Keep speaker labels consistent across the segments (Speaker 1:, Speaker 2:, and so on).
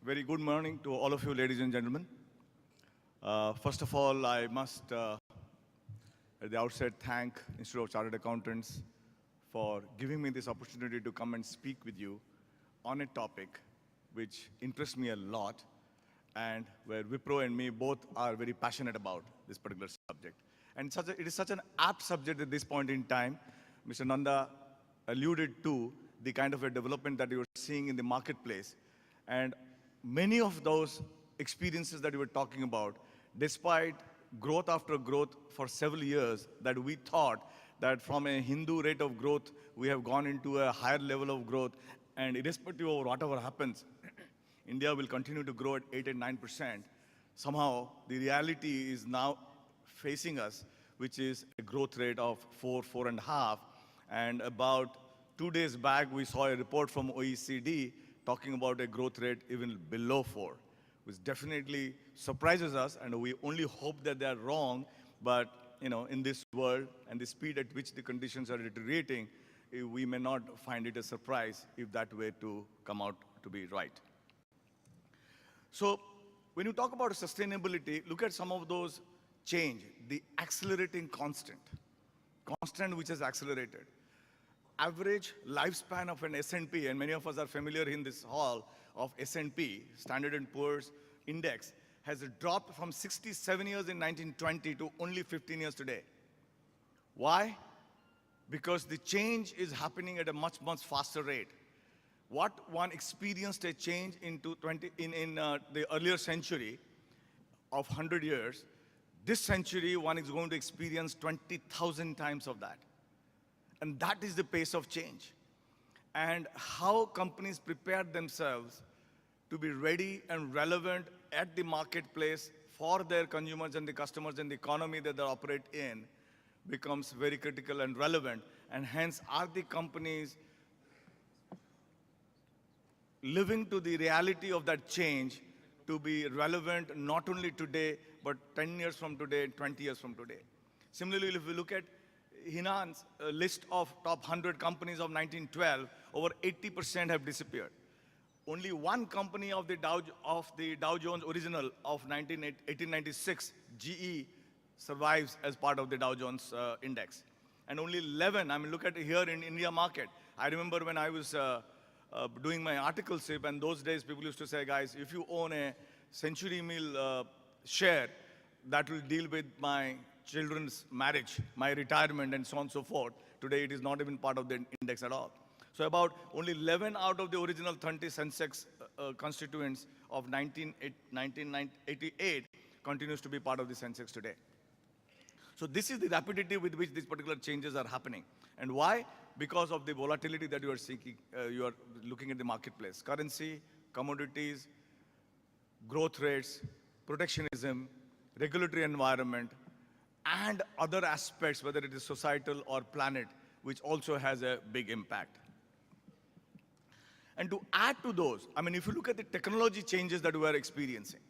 Speaker 1: Very good morning to all of you, ladies and gentlemen. First of all, I must, at the outset, thank Institute of Chartered Accountants for giving me this opportunity to come and speak with you on a topic which interests me a lot and where Wipro and me both are very passionate about this particular subject. And it is such an apt subject at this point in time. Mr. Nanda alluded to the kind of a development that you are seeing in the marketplace. And many of those experiences that you were talking about, despite growth after growth for several years, that we thought that from a Hindu rate of growth, we have gone into a higher level of growth. And irrespective of whatever happens, India will continue to grow at 8 and 9%. Somehow, the reality is now facing us, which is a growth rate of 4.5. And about 2 days back, we saw a report from OECD talking about a growth rate even below 4, which definitely surprises us, and we only hope that they are wrong. But in this world and the speed at which the conditions are deteriorating, we may not find it a surprise if that were to come out to be right. So when you talk about sustainability, look at some of those change, the accelerating constant which has accelerated. Average lifespan of an S&P, and many of us are familiar in this hall of S&P, Standard & Poor's Index, has dropped from 67 years in 1920 to only 15 years today. Why? Because the change is happening at a much, much faster rate. What one experienced a change in the earlier century of 100 years, this century one is going to experience 20,000 times of that. And that is the pace of change. And how companies prepare themselves to be ready and relevant at the marketplace for their consumers and the customers and the economy that they operate in becomes very critical and relevant. And hence, are the companies living to the reality of that change to be relevant not only today, but 10 years from today, 20 years from today. Similarly, if we look at Hinan's list of top 100 companies of 1912, over 80% have disappeared. Only one company of the Dow Jones original of 1896, GE, survives as part of the Dow Jones index. And only 11, look at here in India market. I remember when I was doing my articleship, and those days people used to say, guys, if you own a Century Mill share, that will deal with my children's marriage, my retirement, and so on and so forth. Today, it is not even part of the index at all. So about only 11 out of the original 30 Sensex constituents of 1988 continues to be part of the Sensex today. So this is the rapidity with which these particular changes are happening. And why? Because of the volatility that you are seeking, you are looking at the marketplace. Currency, commodities, growth rates, protectionism, regulatory environment, and other aspects, whether it is societal or planet, which also has a big impact. And to add to those, if you look at the technology changes that we are experiencing,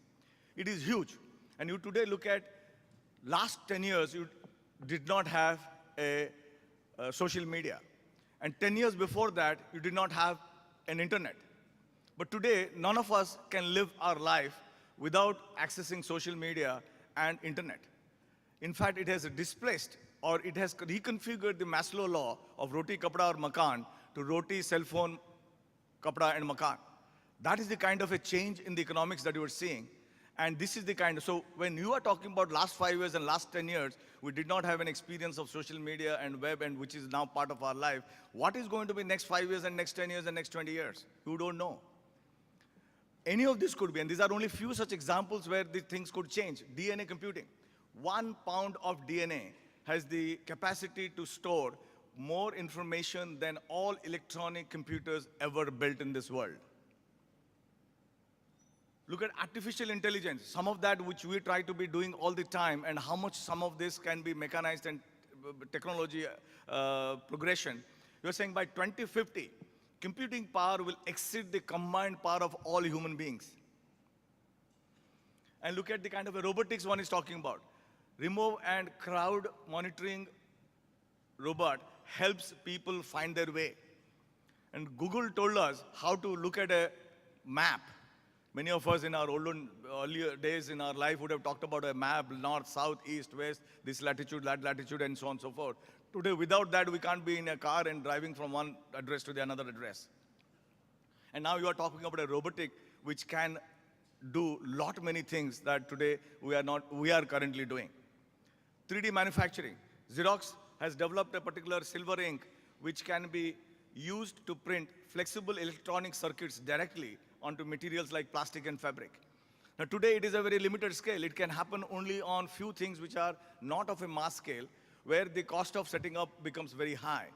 Speaker 1: it is huge. And you today look at last 10 years, you did not have a social media. And 10 years before that, you did not have an internet. But today, none of us can live our life without accessing social media and internet. In fact, it has displaced, or it has reconfigured the Maslow law of roti, kapda, or makan to roti, cell phone, kapda, and makan. That is the kind of a change in the economics that you are seeing. And this is the kind of, so when you are talking about last 5 years and last 10 years, we did not have an experience of social media and web, and which is now part of our life. What is going to be next 5 years and next 10 years and next 20 years? You don't know. Any of this could be, and these are only few such examples where these things could change. DNA computing. 1 pound of DNA has the capacity to store more information than all electronic computers ever built in this world. Look at artificial intelligence, some of that which we try to be doing all the time, and how much some of this can be mechanized and technology progression. You're saying by 2050, computing power will exceed the combined power of all human beings. And look at the kind of a robotics one is talking about. Remote and crowd monitoring robot helps people find their way. And Google told us how to look at a map Many of us in our earlier days in our life would have talked about a map, north, south, east, west, this latitude, that latitude, and so on and so forth. Today, without that, we can't be in a car and driving from one address to the another address. And now you are talking about a robotic which can do lot many things that today we are currently doing. 3D manufacturing. Xerox has developed a particular silver ink which can be used to print flexible electronic circuits directly onto materials like plastic and fabric. Now today it is a very limited scale. It can happen only on few things which are not of a mass scale, where the cost of setting up becomes very high.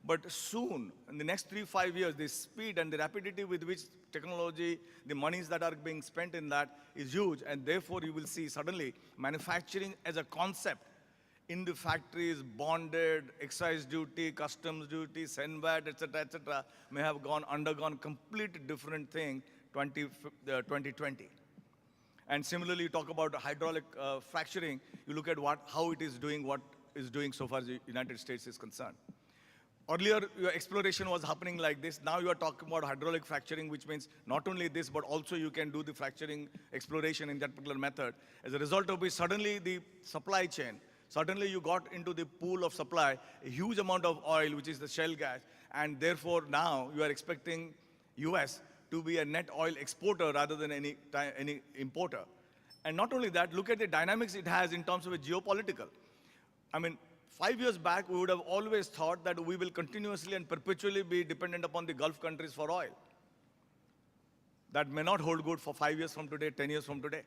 Speaker 1: But soon, in the next 3-5 years, the speed and the rapidity with which technology, the monies that are being spent in that is huge, and therefore you will see suddenly manufacturing as a concept in the factories, bonded, excise duty, customs duty, SENVAT, etc., may have undergone completely different thing 2020. And similarly, you talk about hydraulic fracturing, you look at how it is doing, what is doing so far as the United States is concerned. Earlier, your exploration was happening like this. Now you are talking about hydraulic fracturing, which means not only this, but also you can do the fracturing exploration in that particular method. As a result of which, suddenly the supply chain, suddenly you got into the pool of supply, a huge amount of oil, which is the shale gas, and therefore now you are expecting US to be a net oil exporter rather than any importer. And not only that, look at the dynamics it has in terms of a geopolitical. I mean, 5 years back, we would have always thought that we will continuously and perpetually be dependent upon the Gulf countries for oil. That may not hold good for 5 years from today, 10 years from today.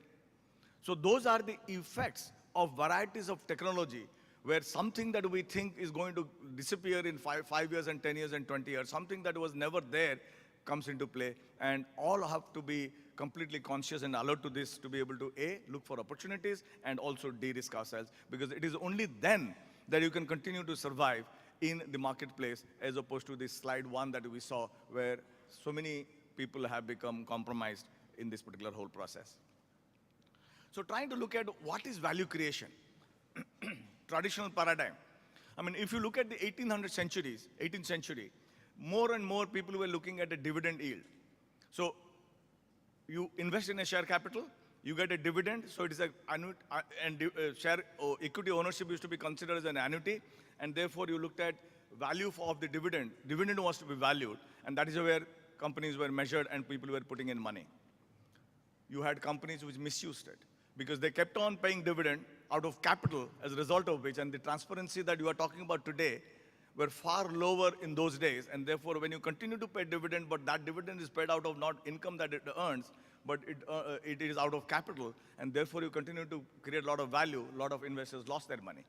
Speaker 1: So those are the effects of varieties of technology, where something that we think is going to disappear in 5 years and 10 years and 20 years, something that was never there comes into play, and all have to be completely conscious and alert to this to be able to A, look for opportunities, and also de-risk ourselves, because it is only then that you can continue to survive in the marketplace, as opposed to this slide one that we saw, where so many people have become compromised in this particular whole process. So trying to look at what is value creation, traditional paradigm. I mean, if you look at the 18th century, more and more people were looking at a dividend yield. So you invest in a share capital, you get a dividend, so it is share equity ownership used to be considered as an annuity, and therefore you looked at value of the dividend. Dividend was to be valued, and that is where companies were measured and people were putting in money. You had companies which misused it, because they kept on paying dividend out of capital, as a result of which, and the transparency that you are talking about today were far lower in those days, and therefore when you continue to pay dividend, but that dividend is paid out of not income that it earns, but it is out of capital, and therefore you continue to create a lot of value, a lot of investors lost their money.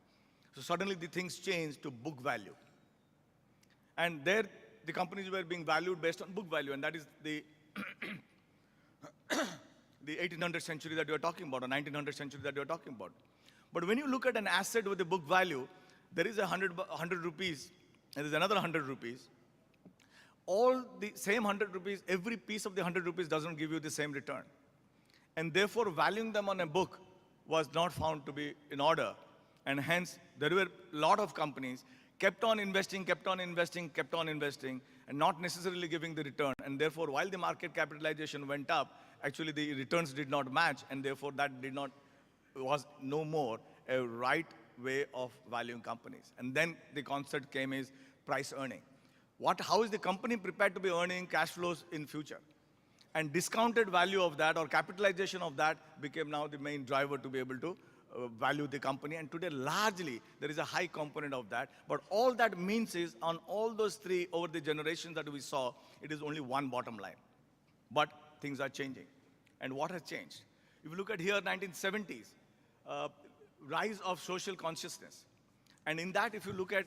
Speaker 1: So suddenly the things changed to book value. And there the companies were being valued based on book value, and that is the the 1800th century that you're talking about, or 1900th century that you're talking about. But when you look at an asset with a book value, there is 100 rupees, and there's another 100 rupees. All the same 100 rupees, every piece of the 100 rupees doesn't give you the same return. And therefore, valuing them on a book was not found to be in order. And hence, there were a lot of companies kept on investing, and not necessarily giving the return. And therefore, while the market capitalization went up, actually the returns did not match, and therefore that was no more a right way of valuing companies. And then the concept came is price earning. How is the company prepared to be earning cash flows in future? And discounted value of that, or capitalization of that, became now the main driver to be able to value the company. And today, largely, there is a high component of that. But all that means is, on all those three, over the generations that we saw, it is only one bottom line. But things are changing. And what has changed? If you look at here, 1970s, rise of social consciousness. And in that, if you look at,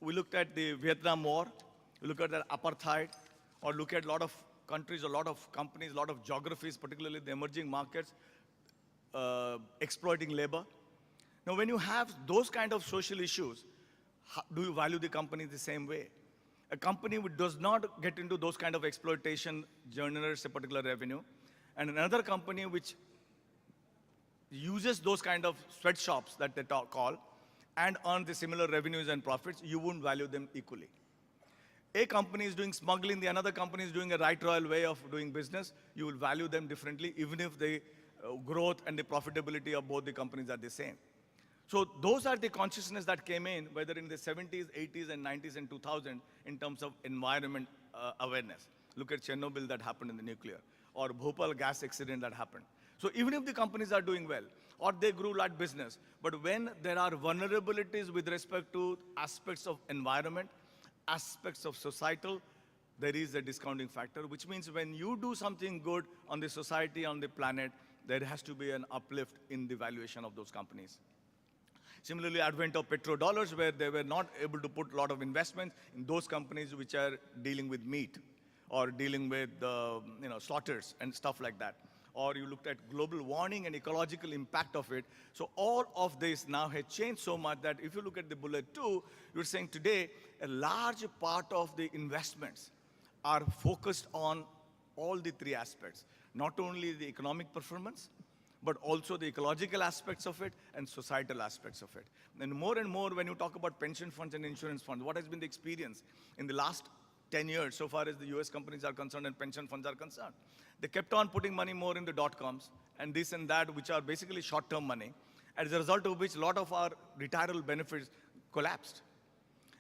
Speaker 1: we looked at the Vietnam War, we look at the apartheid, or look at a lot of countries, a lot of companies, a lot of geographies, particularly the emerging markets, exploiting labor. Now, when you have those kind of social issues, do you value the company the same way? A company which does not get into those kind of exploitation generates a particular revenue, and another company which uses those kind of sweatshops that they call and earn the similar revenues and profits, you wouldn't value them equally. a company is doing smuggling, the another company is doing a right royal way of doing business, you will value them differently, even if the growth and the profitability of both the companies are the same. So those are the consciousness that came in, whether in the 70s, 80s, and 90s, and 2000, in terms of environment awareness. Look at Chernobyl that happened in the nuclear, or Bhopal gas accident that happened. So even if the companies are doing well, or they grew like business, but when there are vulnerabilities with respect to aspects of environment, aspects of societal, there is a discounting factor, which means when you do something good on the society, on the planet, there has to be an uplift in the valuation of those companies. Similarly, advent of petrodollars, where they were not able to put a lot of investments in those companies which are dealing with meat or dealing with slaughters and stuff like that. Or you looked at global warming and ecological impact of it. So all of this now has changed so much that if you look at the bullet 2, you're saying today a large part of the investments are focused on all the three aspects, not only the economic performance, but also the ecological aspects of it and societal aspects of it. And more, when you talk about pension funds and insurance funds, what has been the experience in the last 10 years, so far as the US companies are concerned and pension funds are concerned? They kept on putting money more in the dot-coms and this and that, which are basically short-term money, as a result of which a lot of our retirement benefits collapsed.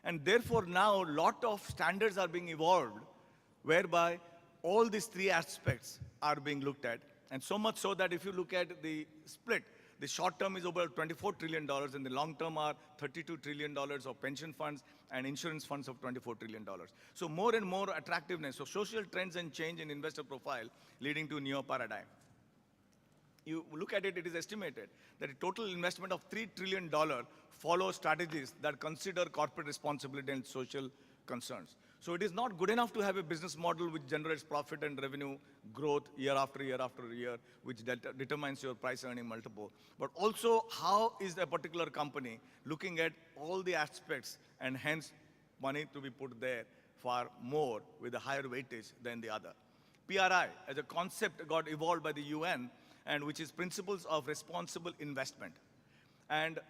Speaker 1: And therefore now, a lot of standards are being evolved, whereby all these three aspects are being looked at. And so much so that if you look at the split, the short term is over $24 trillion, and the long term are $32 trillion of pension funds and insurance funds of $24 trillion. So more and more attractiveness. So social trends and change in investor profile leading to a new paradigm. You look at it, it is estimated that a total investment of $3 trillion follows strategies that consider corporate responsibility and social concerns. So it is not good enough to have a business model which generates profit and revenue growth year after year after year, which determines your price earning multiple. But also, how is a particular company looking at all the aspects, and hence money to be put there far more with a higher weightage than the other. PRI as a concept got evolved by the UN, and which is Principles of Responsible Investment. And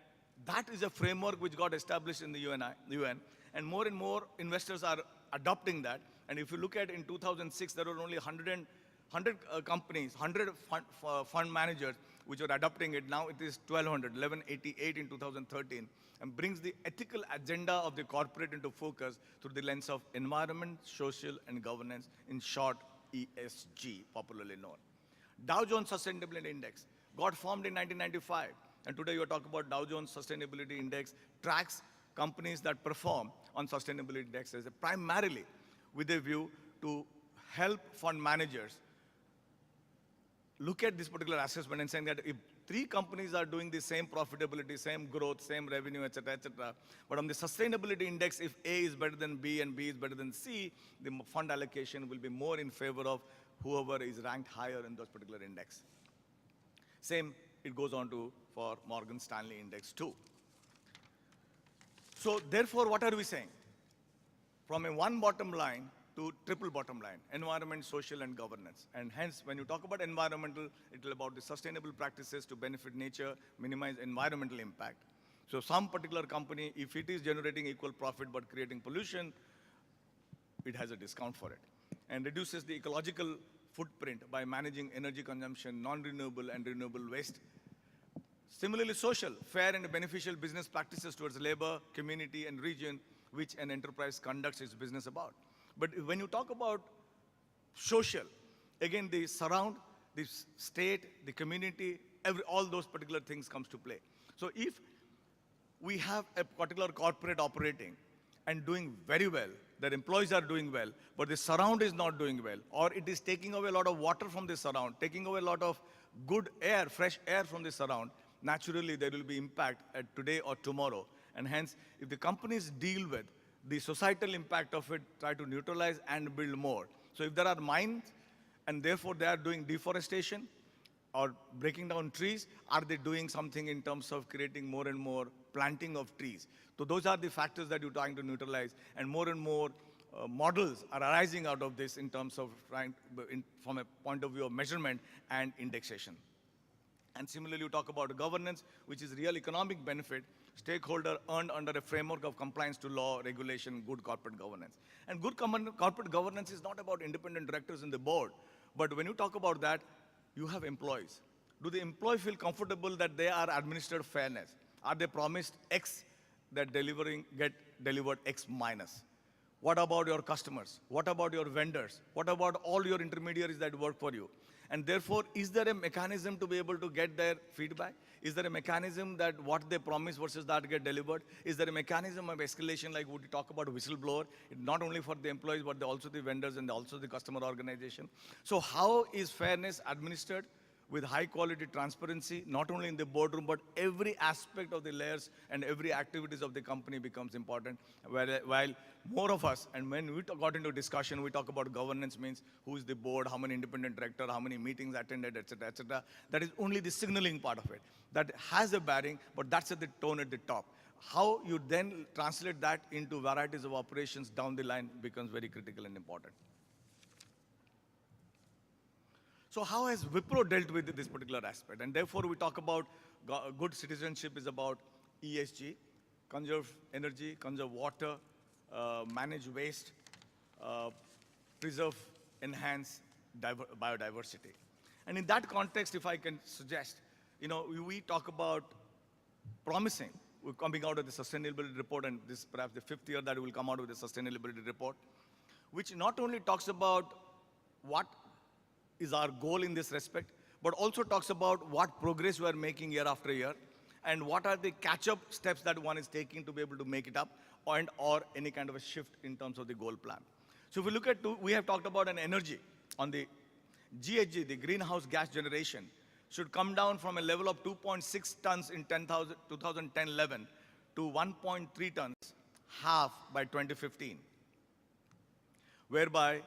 Speaker 1: that is a framework which got established in the UN, and more investors are adopting that. And if you look at in 2006, there were only 100 companies, 100 fund managers which were adopting it. Now it is 1,188 in 2013, and brings the ethical agenda of the corporate into focus through the lens of environment, social, and governance, in short, ESG, popularly known. Dow Jones Sustainability Index got formed in 1995, and today you are talking about Dow Jones Sustainability Index tracks companies that perform on sustainability indexes, primarily with a view to help fund managers look at this particular assessment and saying that if 3 companies are doing the same profitability, same growth, same revenue, etc., but on the sustainability index, if A is better than B and B is better than C, the fund allocation will be more in favor of whoever is ranked higher in those particular index. Same, it goes on to for Morgan Stanley Index too. So therefore, what are we saying? From a one bottom line to triple bottom line, environment, social, and governance. And hence, when you talk about environmental, it's about the sustainable practices to benefit nature, minimize environmental impact. So some particular company, if it is generating equal profit but creating pollution, it has a discount for it. And reduces the ecological footprint by managing energy consumption, non-renewable and renewable waste. Similarly, social, fair and beneficial business practices towards labor, community, and region, which an enterprise conducts its business about. But when you talk about social, again, the surround, the state, the community, all those particular things comes to play. So if we have a particular corporate operating and doing very well, their employees are doing well, but the surround is not doing well, or it is taking away a lot of water from the surround, taking away a lot of good air, fresh air from the surround, naturally there will be impact at today or tomorrow. And hence, if the companies deal with the societal impact of it, try to neutralize and build more. So if there are mines, and therefore they are doing deforestation or breaking down trees, are they doing something in terms of creating more and more planting of trees? So those are the factors that you're trying to neutralize, and more models are arising out of this in terms of trying, from a point of view of measurement and indexation. And similarly, you talk about governance, which is real economic benefit. stakeholder earned under a framework of compliance to law, regulation, good corporate governance. And good corporate governance is not about independent directors in the board, but when you talk about that, you have employees. Do the employee feel comfortable that they are administered fairness? Are they promised X that get delivered X minus? What about your customers? What about your vendors? What about all your intermediaries that work for you? And therefore, is there a mechanism to be able to get their feedback? Is there a mechanism that what they promise versus that get delivered? Is there a mechanism of escalation like would you talk about whistleblower? Not only for the employees, but also the vendors and also the customer organization. So how is fairness administered? With high quality transparency, not only in the boardroom, but every aspect of the layers and every activities of the company becomes important. While more of us, and when we got into discussion, we talk about governance means who is the board, how many independent director, how many meetings attended, et cetera, et cetera. That is only the signaling part of it. That has a bearing, but that's at the tone at the top. How you then translate that into varieties of operations down the line becomes very critical and important. So how has Wipro dealt with this particular aspect? And therefore, we talk about good citizenship is about ESG, conserve energy, conserve water, manage waste, preserve, enhance biodiversity. And in that context, if I can suggest, we talk about promising. We're coming out of the sustainability report, and this is perhaps the 5th year that we will come out with the sustainability report, which not only talks about what is our goal in this respect, but also talks about what progress we are making year after year, and what are the catch-up steps that one is taking to be able to make it up, or any kind of a shift in terms of the goal plan. So if we look at, we have talked about an energy on the GHG, the greenhouse gas generation, should come down from a level of 2.6 tons in 2010-11 to 1.3 tons, half by 2015, whereby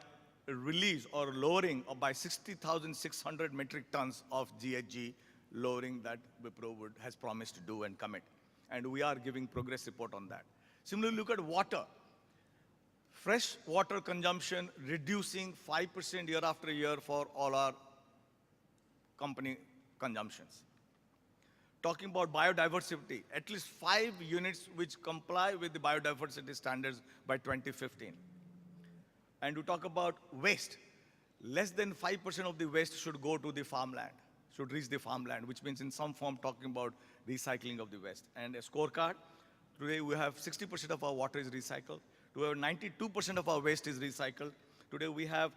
Speaker 1: a release or lowering of by 60,600 metric tons of GHG, lowering that Wipro has promised to do and commit. And we are giving progress report on that. Similarly, look at water. Fresh water consumption reducing 5% year after year for all our company consumptions. Talking about biodiversity, at least 5 units which comply with the biodiversity standards by 2015. And to talk about waste, less than 5% of the waste should go to the farmland, should reach the farmland, which means in some form talking about recycling of the waste. And a scorecard, today we have 60% of our water is recycled. Today 92% of our waste is recycled. Today we have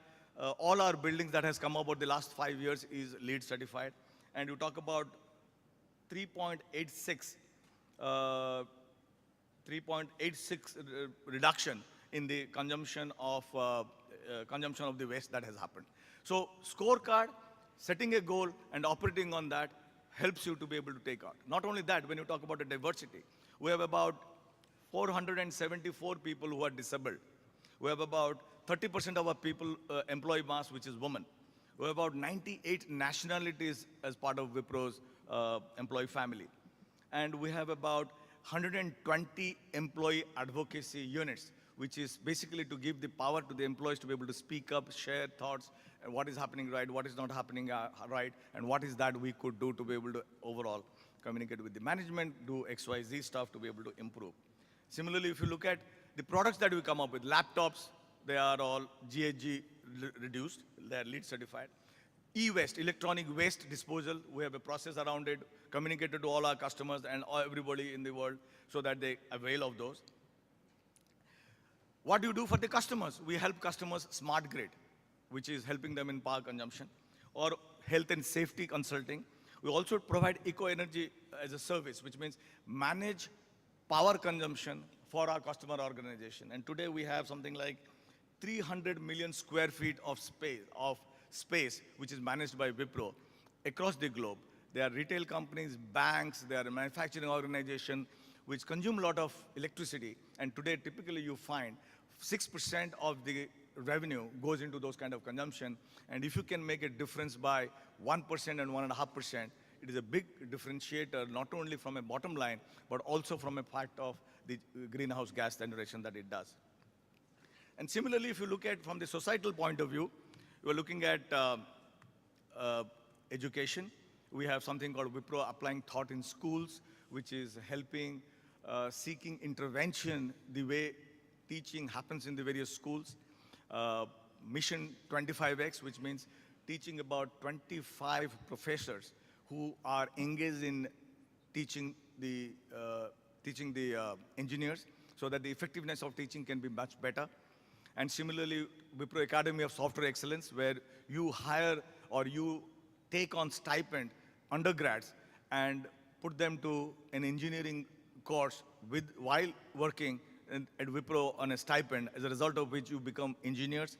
Speaker 1: all our buildings that has come about the last 5 years is LEED certified. And you talk about 3.86 reduction in the consumption of the waste that has happened. So scorecard, setting a goal and operating on that helps you to be able to take out. Not only that, when you talk about the diversity, we have about 474 people who are disabled. We have about 30% of our people, employee mass, which is women. We have about 98 nationalities as part of Wipro's employee family. And we have about 120 employee advocacy units, which is basically to give the power to the employees to be able to speak up, share thoughts, and what is happening right, what is not happening right, and what is that we could do to be able to overall communicate with the management, do XYZ stuff to be able to improve. Similarly, if you look at the products that we come up with, laptops, they are all GHG reduced, they are LEED certified. E-waste, electronic waste disposal, we have a process around it, communicated to all our customers and everybody in the world so that they avail of those. What do you do for the customers? We help customers smart grid, which is helping them in power consumption, or health and safety consulting. We also provide eco-energy as a service, which means manage power consumption for our customer organization. And today we have something like 300 million square feet of space, which is managed by Wipro across the globe. There are retail companies, banks, there are manufacturing organizations which consume a lot of electricity. And today, typically you find 6% of the revenue goes into those kind of consumption. And if you can make a difference by 1% and 1.5%, it is a big differentiator, not only from a bottom line, but also from a fact of the greenhouse gas generation that it does. And similarly, if you look at from the societal point of view, we're looking at education. We have something called Wipro Applying Thought in Schools, which is helping seeking intervention the way teaching happens in the various schools. Mission 25X, which means teaching about 25 professors who are engaged in teaching the engineers so that the effectiveness of teaching can be much better. And similarly, Wipro Academy of Software Excellence, where you hire or you take on stipend undergrads and put them to an engineering course while working at Wipro on a stipend, as a result of which you become engineers,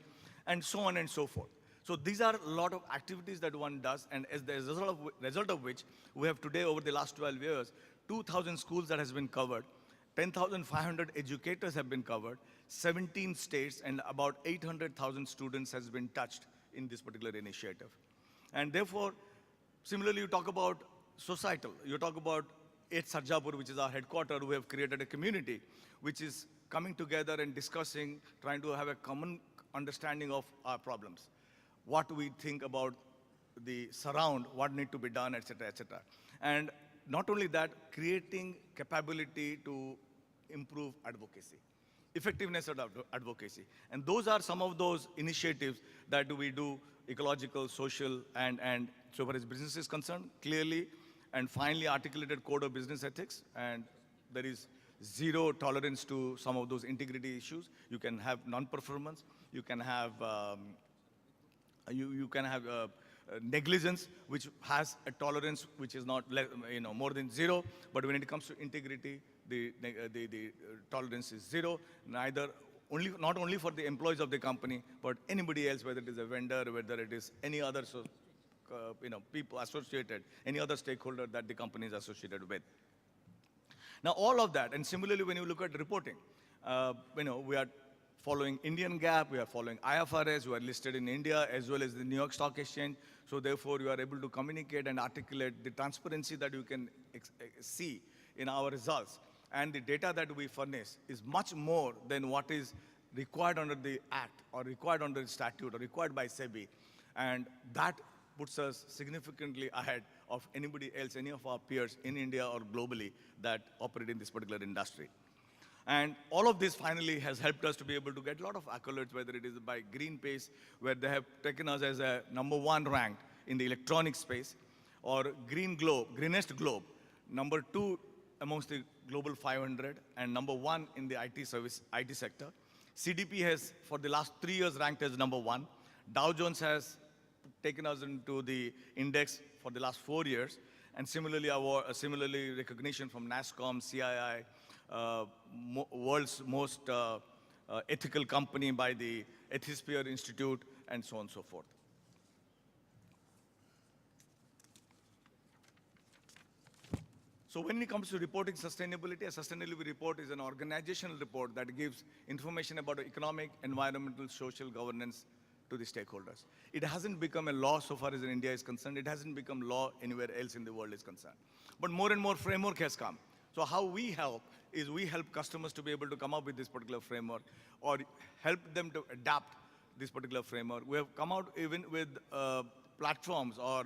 Speaker 1: and so on and so forth. So these are a lot of activities that one does, and as the result of which, we have today, over the last 12 years, 2,000 schools that has been covered, 10,500 educators have been covered, 17 states, and about 800,000 students has been touched in this particular initiative. And therefore, similarly, you talk about societal. You talk about at Sarjapur, which is our headquarters, we have created a community which is coming together and discussing, trying to have a common understanding of our problems, what we think about the surround, what need to be done, etc., etc. And not only that, creating capability to improve advocacy, effectiveness of advocacy. And those are some of those initiatives that we do, ecological, social, and so far as business is concerned, clearly and finally articulated code of business ethics, and there is zero tolerance to some of those integrity issues. You can have non-performance, you can have negligence, which has a tolerance which is not more than zero. But when it comes to integrity, the tolerance is zero. Not only for the employees of the company, but anybody else, whether it is a vendor, whether it is any other people associated, any other stakeholder that the company is associated with. Now, all of that, and similarly, when you look at reporting, we are following Indian GAAP, we are following IFRS, we are listed in India as well as the New York Stock Exchange. So therefore, you are able to communicate and articulate the transparency that you can see in our results. And the data that we furnish is much more than what is required under the Act or required under the statute or required by SEBI. And that puts us significantly ahead of anybody else, any of our peers in India or globally that operate in this particular industry. And all of this finally has helped us to be able to get a lot of accolades, whether it is by Greenpeace, where they have taken us as a #1 ranked in the electronic space, or Greenest Globe, #2 amongst the global 500, and #1 in the IT sector. CDP has, for the last 3 years, ranked as #1. Dow Jones has taken us into the index for the last 4 years, and similarly recognition from NASSCOM, CII, world's most ethical company by the Ethisphere Institute, and so on and so forth. So when it comes to reporting sustainability, a sustainability report is an organizational report that gives information about economic, environmental, social governance to the stakeholders. It hasn't become a law so far as in India is concerned. It hasn't become law anywhere else in the world is concerned. But more and more framework has come. So how we help is we help customers to be able to come up with this particular framework or help them to adapt this particular framework. We have come out even with platforms or